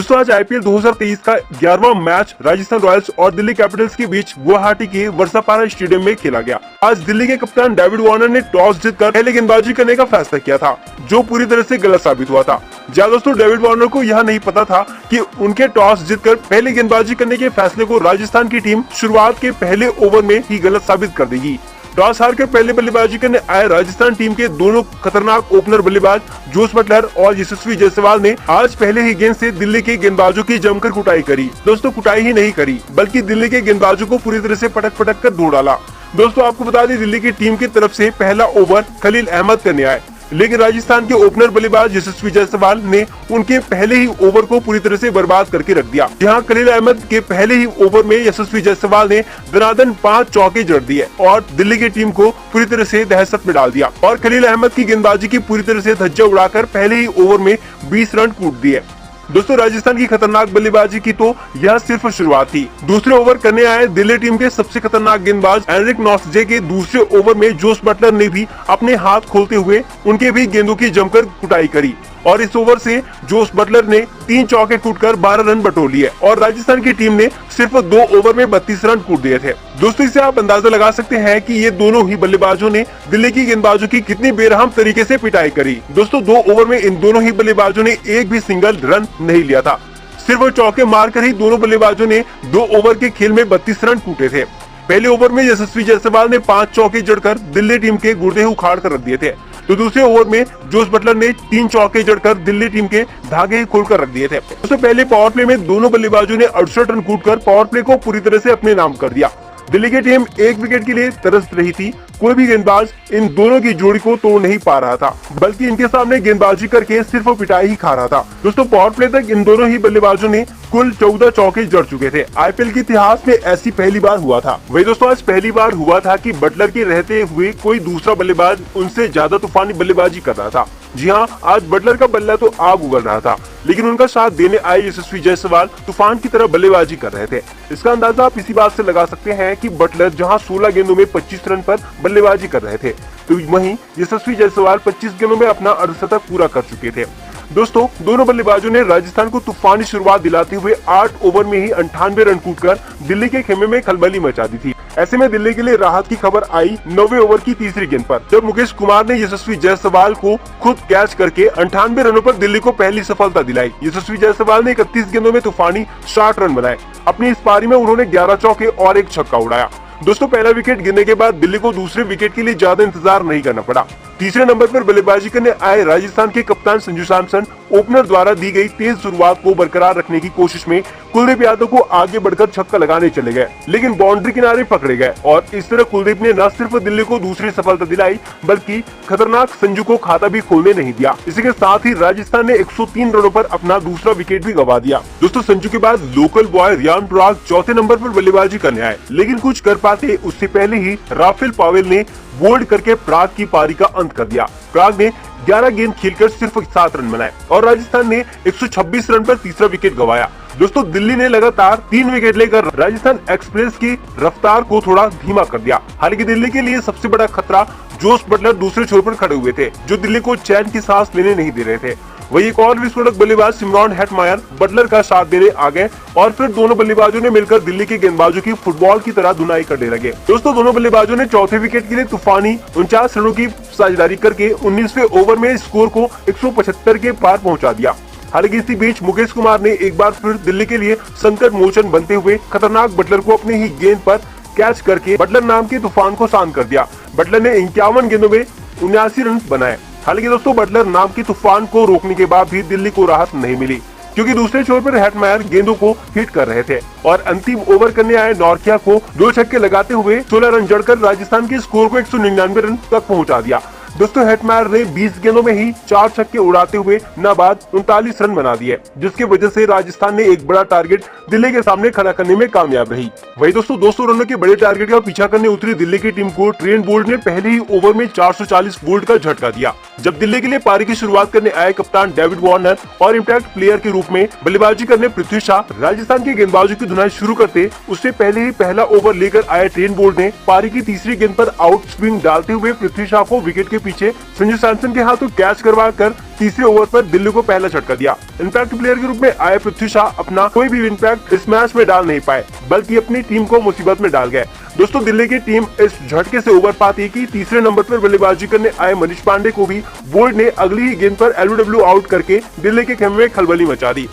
दोस्तों आज आईपीएल 2023 का 11वां मैच राजस्थान रॉयल्स और दिल्ली कैपिटल्स के बीच गुवाहाटी के वर्षापारा स्टेडियम में खेला गया। आज दिल्ली के कप्तान डेविड वार्नर ने टॉस जीतकर पहले गेंदबाजी करने का फैसला किया था, जो पूरी तरह से गलत साबित हुआ था। जहां दोस्तों डेविड वार्नर को यह नहीं पता था कि उनके टॉस जीतकर पहले गेंदबाजी करने के फैसले को राजस्थान की टीम शुरुआत के पहले ओवर में ही गलत साबित कर देगी। टॉस हारकर पहले बल्लेबाजी करने आए राजस्थान टीम के दोनों खतरनाक ओपनर बल्लेबाज जोस बटलर और यशस्वी जायसवाल ने आज पहले ही गेंद से दिल्ली के गेंदबाजों की जमकर कुटाई करी। दोस्तों कुटाई ही नहीं करी बल्कि दिल्ली के गेंदबाजों को पूरी तरह से पटक पटक कर धो डाला। दोस्तों आपको बता दें दिल्ली की टीम की तरफ से पहला ओवर खलील अहमद करने आए, लेकिन राजस्थान के ओपनर बल्लेबाज यशस्वी जायसवाल ने उनके पहले ही ओवर को पूरी तरह से बर्बाद करके रख दिया। जहां खलील अहमद के पहले ही ओवर में यशस्वी जायसवाल ने दनादन 5 चौके जड़ दिए और दिल्ली की टीम को पूरी तरह से दहशत में डाल दिया और खलील अहमद की गेंदबाजी की पूरी तरह से धज्जा उड़ाकर पहले ही ओवर में 20 रन कूट दिए। दोस्तों राजस्थान की खतरनाक बल्लेबाजी की तो यह सिर्फ शुरुआत थी। दूसरे ओवर करने आए दिल्ली टीम के सबसे खतरनाक गेंदबाज एनरिक नॉर्थजे के दूसरे ओवर में जोस बटलर ने भी अपने हाथ खोलते हुए उनके भी गेंदों की जमकर कुटाई करी और इस ओवर से जोस बटलर ने 3 चौके कूटकर 12 रन बटोर लिए और राजस्थान की टीम ने सिर्फ 2 ओवर में 32 रन कूट दिए थे। दोस्तों इससे आप अंदाजा लगा सकते हैं कि ये दोनों ही बल्लेबाजों ने दिल्ली की गेंदबाजों की कितनी बेरहम तरीके से पिटाई करी। दोस्तों 2 ओवर में इन दोनों ही बल्लेबाजों ने एक भी सिंगल रन नहीं लिया था। सिर्फ चौके मारकर ही दोनों बल्लेबाजों ने 2 ओवर के खेल में 32 रन कूटे थे। पहले ओवर में यशस्वी जायसवाल ने 5 चौके जड़कर दिल्ली टीम के गुर्दे उखाड़ कर रख दिए थे, तो दूसरे ओवर में जोस बटलर ने 3 चौके जड़कर दिल्ली टीम के धागे खोलकर रख दिए थे। उससे पहले पावर प्ले में दोनों बल्लेबाजों ने 68 रन कूटकर पावर प्ले को पूरी तरह से अपने नाम कर दिया। दिल्ली की टीम 1 विकेट के लिए तरस रही थी। कोई भी गेंदबाज इन दोनों की जोड़ी को तोड़ नहीं पा रहा था, बल्कि इनके सामने गेंदबाजी करके सिर्फ पिटाई ही खा रहा था। दोस्तों पावर प्ले तक इन दोनों ही बल्लेबाजों ने कुल 14 चौके जड़ चुके थे। आईपीएल के इतिहास में ऐसी पहली बार हुआ था। वही दोस्तों आज पहली बार हुआ था कि बटलर के रहते हुए कोई दूसरा बल्लेबाज उनसे ज्यादा तूफानी बल्लेबाजी कर रहा था। जी हाँ, आज बटलर का बल्ला तो आग उगल रहा था, लेकिन उनका साथ देने आए यशस्वी जायसवाल तूफान की तरह बल्लेबाजी कर रहे थे। इसका अंदाजा आप इसी बात से लगा सकते हैं कि बटलर जहां 16 गेंदों में 25 रन पर बल्लेबाजी कर रहे थे, तो वहीं यशस्वी जायसवाल 25 गेंदों में अपना अर्धशतक पूरा कर चुके थे। दोस्तों दोनों बल्लेबाजों ने राजस्थान को तूफानी शुरुआत दिलाते हुए 8 ओवर में ही 98 रन कूटकर दिल्ली के खेमे में खलबली मचा दी थी। ऐसे में दिल्ली के लिए राहत की खबर आई 9वें ओवर की तीसरी गेंद पर, जब मुकेश कुमार ने यशस्वी जायसवाल को खुद कैच करके 98 रनों पर दिल्ली को पहली सफलता दिलाई। यशस्वी जायसवाल ने 31 गेंदों में तूफानी 60 रन बनाए। अपनी इस पारी में उन्होंने 11 चौके और 1 छक्का उड़ाया। दोस्तों पहला विकेट गिरने के बाद दिल्ली को दूसरे विकेट के लिए ज्यादा इंतजार नहीं करना पड़ा। तीसरे नंबर पर बल्लेबाजी करने आए राजस्थान के कप्तान संजू सैमसन ओपनर द्वारा दी गई तेज शुरुआत को बरकरार रखने की कोशिश में कुलदीप यादव को आगे बढ़कर छक्का लगाने चले गए, लेकिन बाउंड्री किनारे पकड़े गए और इस तरह कुलदीप ने न सिर्फ दिल्ली को दूसरी सफलता दिलाई, बल्कि खतरनाक संजू को खाता भी खोलने नहीं दिया। इसी के साथ ही राजस्थान ने 103 रनों पर अपना दूसरा विकेट भी गंवा दिया। दोस्तों संजू के बाद लोकल बॉय रियान पराग चौथे नंबर पर बल्लेबाजी करने आए, लेकिन कुछ कर पाते उससे पहले ही राफेल पावेल ने बोल्ड करके प्राग की पारी का अंत कर दिया। प्राग ने 11 गेंद खेलकर सिर्फ 7 रन बनाए और राजस्थान ने 126 रन पर तीसरा विकेट गंवाया। दोस्तों दिल्ली ने लगातार 3 विकेट लेकर राजस्थान एक्सप्रेस की रफ्तार को थोड़ा धीमा कर दिया। हालांकि दिल्ली के लिए सबसे बड़ा खतरा जोस बटलर दूसरे छोर पर खड़े हुए थे, जो दिल्ली को चैन की सांस लेने नहीं दे रहे थे। वही एक और विस्फोटक बल्लेबाज सिमरॉन हेटमायर बटलर का साथ देने आ गए और फिर दोनों बल्लेबाजों ने मिलकर दिल्ली के गेंदबाजों की फुटबॉल की तरह धुनाई करने लगे। दोस्तों दोनों बल्लेबाजों ने चौथे विकेट के लिए तूफानी 49 रनों की साझेदारी करके 19वें ओवर में स्कोर को 175 के पार पहुंचा दिया। हालांकि इसी बीच मुकेश कुमार ने एक बार फिर दिल्ली के लिए संकट मोचन बनते हुए खतरनाक बटलर को अपने ही गेंद पर कैच करके बटलर नाम के तूफान को शांत कर दिया। बटलर ने 51 गेंदों में 79 रन बनाए। हालांकि दोस्तों बटलर नाम के तूफान को रोकने के बाद भी दिल्ली को राहत नहीं मिली, क्योंकि दूसरे छोर पर हेटमायर गेंदों को हिट कर रहे थे और अंतिम ओवर करने आए नॉर्किया को 2 छक्के लगाते हुए 16 रन जड़कर राजस्थान के स्कोर को 199 रन तक पहुंचा दिया। दोस्तों हेटमायर ने 20 गेंदों में ही 4 छक्के उड़ाते हुए नाबाद 39 रन बना दिए, जिसकी वजह से राजस्थान ने एक बड़ा टारगेट दिल्ली के सामने खड़ा करने में कामयाब रही। वही दोस्तों 200 रनों के बड़े टारगेट का पीछा करने उतरी दिल्ली की टीम को ट्रेंट बोल्ट ने पहले ही ओवर में 440 बोल्ट का झटका दिया। जब दिल्ली के लिए पारी की शुरुआत करने आए कप्तान डेविड वार्नर और इम्पैक्ट प्लेयर के रूप में बल्लेबाजी करने पृथ्वी शाह राजस्थान के गेंदबाजों की धुनाई शुरू करते, उससे पहले ही पहला ओवर लेकर आए ट्रेंट बोल्ट ने पारी की तीसरी गेंद पर आउट स्विंग डालते हुए पृथ्वी शाह को विकेट के पीछे संजू सैमसन के हाथों कैच करवा कर तीसरे ओवर पर दिल्ली को पहला झटका दिया। इम्पैक्ट प्लेयर के रूप में आए पृथ्वी शॉ अपना कोई भी इम्पैक्ट इस मैच में डाल नहीं पाए, बल्कि अपनी टीम को मुसीबत में डाल गए। दोस्तों, दिल्ली की टीम इस झटके से उबर पाती कि तीसरे नंबर पर बल्लेबाजी करने आए मनीष पांडे को भी बोल्ट ने अगली ही गेंद पर एलबीडब्ल्यू आउट करके दिल्ली के खेमे में खलबली मचा दी।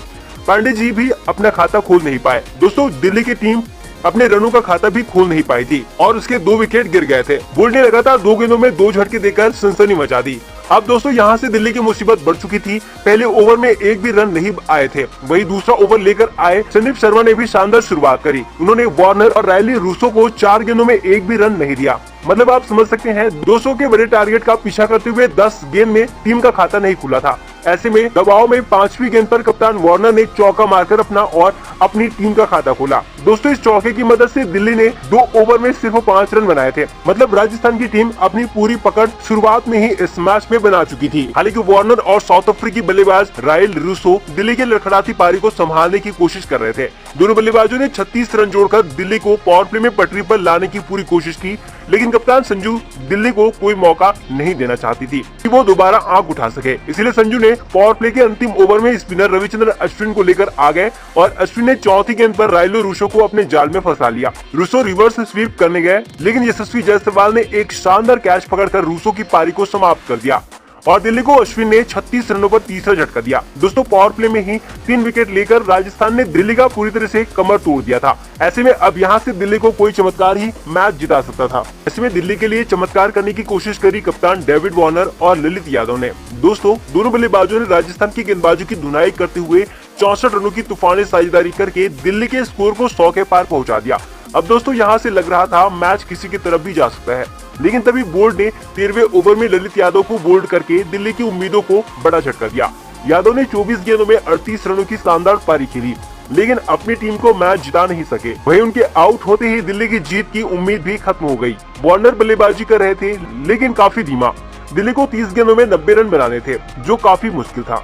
पांडे जी भी अपना खाता खोल नहीं पाए। दोस्तों, दिल्ली की टीम अपने रनों का खाता भी खोल नहीं पाई थी और उसके 2 विकेट गिर गए थे। बोल्ट ने लगातार 2 गेंदों में 2 झटके देकर सनसनी मचा दी। अब दोस्तों, यहाँ से दिल्ली की मुसीबत बढ़ चुकी थी। पहले ओवर में एक भी रन नहीं आए थे। वही दूसरा ओवर लेकर आए संदीप शर्मा ने भी शानदार शुरुआत करी। उन्होंने वार्नर और रायली रूसो को 4 गेंदों में एक भी रन नहीं दिया। मतलब आप समझ सकते हैं, 200 के बड़े टारगेट का पीछा करते हुए 10 गेंद में टीम का खाता नहीं खुला था। ऐसे में दबाव में 5वीं गेंद पर कप्तान वार्नर ने चौका मारकर अपना और अपनी टीम का खाता खोला। दोस्तों, इस चौके की मदद से दिल्ली ने 2 ओवर में सिर्फ 5 रन बनाए थे। मतलब राजस्थान की टीम अपनी पूरी पकड़ शुरुआत में ही इस मैच में बना चुकी थी। हालांकि वार्नर और साउथ अफ्रीकी बल्लेबाज रायल रूसो दिल्ली के लड़खड़ाती पारी को संभालने की कोशिश कर रहे थे। दोनों बल्लेबाजों ने 36 रन जोड़कर दिल्ली को पावर प्ले में पटरी पर लाने की पूरी कोशिश की, लेकिन कप्तान संजू दिल्ली को कोई मौका नहीं देना चाहती थी कि वो दोबारा आंख उठा सके। इसलिए संजू ने पावर प्ले के अंतिम ओवर में स्पिनर रविचंद्रन अश्विन को लेकर आ गए और अश्विन ने चौथी गेंद पर रायलो रूसो को अपने जाल में फंसा लिया। रूसो रिवर्स स्वीप करने गए, लेकिन यशस्वी जायसवाल ने एक शानदार कैच पकड़कर रूसो की पारी को समाप्त कर दिया और दिल्ली को अश्विन ने 36 रनों पर तीसरा झटका दिया। दोस्तों, पावर प्ले में ही 3 विकेट लेकर राजस्थान ने दिल्ली का पूरी तरह से कमर तोड़ दिया था। ऐसे में अब यहाँ से दिल्ली को कोई चमत्कार ही मैच जिता सकता था। ऐसे में दिल्ली के लिए चमत्कार करने की कोशिश करी कप्तान डेविड वार्नर और ललित यादव ने। दोस्तों, दोनों बल्लेबाजों ने राजस्थान की गेंदबाजी की धुनाई करते हुए 64 रनों की तूफानी साझेदारी करके दिल्ली के स्कोर को 100 के पार पहुंचा दिया। अब दोस्तों, यहाँ से लग रहा था मैच किसी की तरफ भी जा सकता है, लेकिन तभी बोल्ट ने 13वें ओवर में ललित यादव को बोल्ड करके दिल्ली की उम्मीदों को बड़ा झटका दिया। यादव ने 24 गेंदों में 38 रनों की शानदार पारी खेली, लेकिन अपनी टीम को मैच जिता नहीं सके। वहीं उनके आउट होते ही दिल्ली की जीत की उम्मीद भी खत्म हो गई। वार्नर बल्लेबाजी कर रहे थे, लेकिन काफी धीमा। दिल्ली को 30 गेंदों में 90 रन बनाने थे, जो काफी मुश्किल था।